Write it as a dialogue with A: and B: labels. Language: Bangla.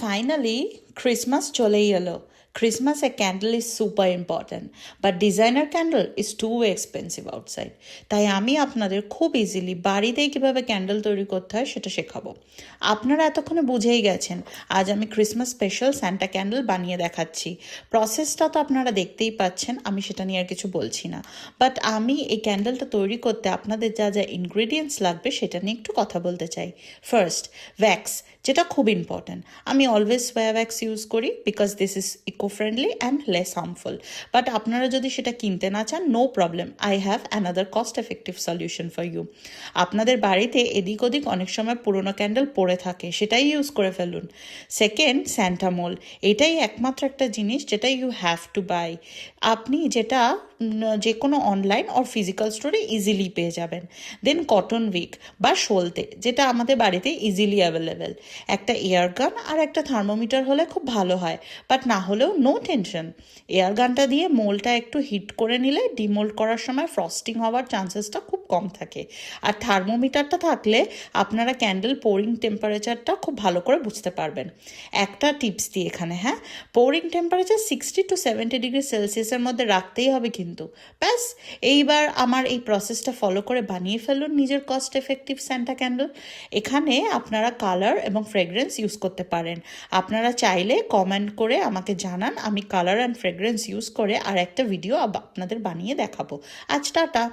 A: ফাইনালি ক্রিসমাস চলেই এলো। ক্রিসমাসে candle is super important, but designer candle is too expensive outside. তাই আমি আপনাদের খুব ইজিলি বাড়িতেই কীভাবে ক্যান্ডেল তৈরি করতে হয় সেটা শেখাবো। আপনারা এতক্ষণে বুঝেই গেছেন আজ আমি ক্রিসমাস স্পেশাল স্যান্টা ক্যান্ডেল বানিয়ে দেখাচ্ছি। প্রসেসটা তো আপনারা দেখতেই পাচ্ছেন, আমি সেটা নিয়ে আর কিছু বলছি না। বাট আমি এই ক্যান্ডেলটা তৈরি করতে আপনাদের যা যা ইনগ্রিডিয়েন্টস লাগবে সেটা নিয়ে একটু কথা বলতে চাই। ফার্স্ট, ওয়্যাক্স, যেটা খুব ইম্পর্ট্যান্ট। আমি অলওয়েজ সোয়া ওয়্যাক্স ইউজ করি because this is eco friendly and less harmful. But আপনারা যদি সেটা কিনতে না চান, no problem, I have another cost effective solution for you. আপনাদের বাড়িতে এদিক ওদিক অনেক সময় পুরোনো ক্যান্ডেল পড়ে থাকে, সেটাই ইউজ করে ফেলুন। সেকেন্ড, স্যান্টামোল, এটাই একমাত্র একটা জিনিস যেটা ইউ হ্যাভ টু বাই। আপনি যেটা যে কোনো অনলাইন অর ফিজিক্যাল স্টোরে ইজিলি পেয়ে যাবেন। দেন কটন উইক বা সলতে, যেটা আমাদের বাড়িতে ইজিলি অ্যাভেলেবেল। একটা এয়ার গান আর একটা থার্মোমিটার হলে খুব ভালো হয়, বাট না হলেও নো টেনশন। এয়ার গানটা দিয়ে মোলটা একটু হিট করে নিলে ডিমোল্ড করার সময় ফ্রস্টিং হওয়ার চান্সেসটা খুব কম থাকে। আর থার্মোমিটারটা থাকলে আপনারা ক্যান্ডেল পোরিং টেম্পারেচারটা খুব ভালো করে বুঝতে পারবেন। একটা টিপস দিই এখানে, হ্যাঁ, পোরিং টেম্পারেচার 60 to 70 ডিগ্রি সেলসিয়াসের মধ্যে রাখতেই হবে কিন্তু। ব্যাস, এইবার আমার এই প্রসেসটা ফলো করে বানিয়ে ফেলুন নিজের কস্ট এফেক্টিভ স্যান্টা ক্যান্ডেল। এখানে আপনারা কালার এবং ফ্রেগরেন্স ইউজ করতে পারেন। আপনারা চাইলে কমেন্ট করে আমাকে জানান, আমি কালার অ্যান্ড ফ্রেগরেন্স ইউজ করে আর একটা ভিডিও আপনাদের বানিয়ে দেখাবো। আজ টাটা।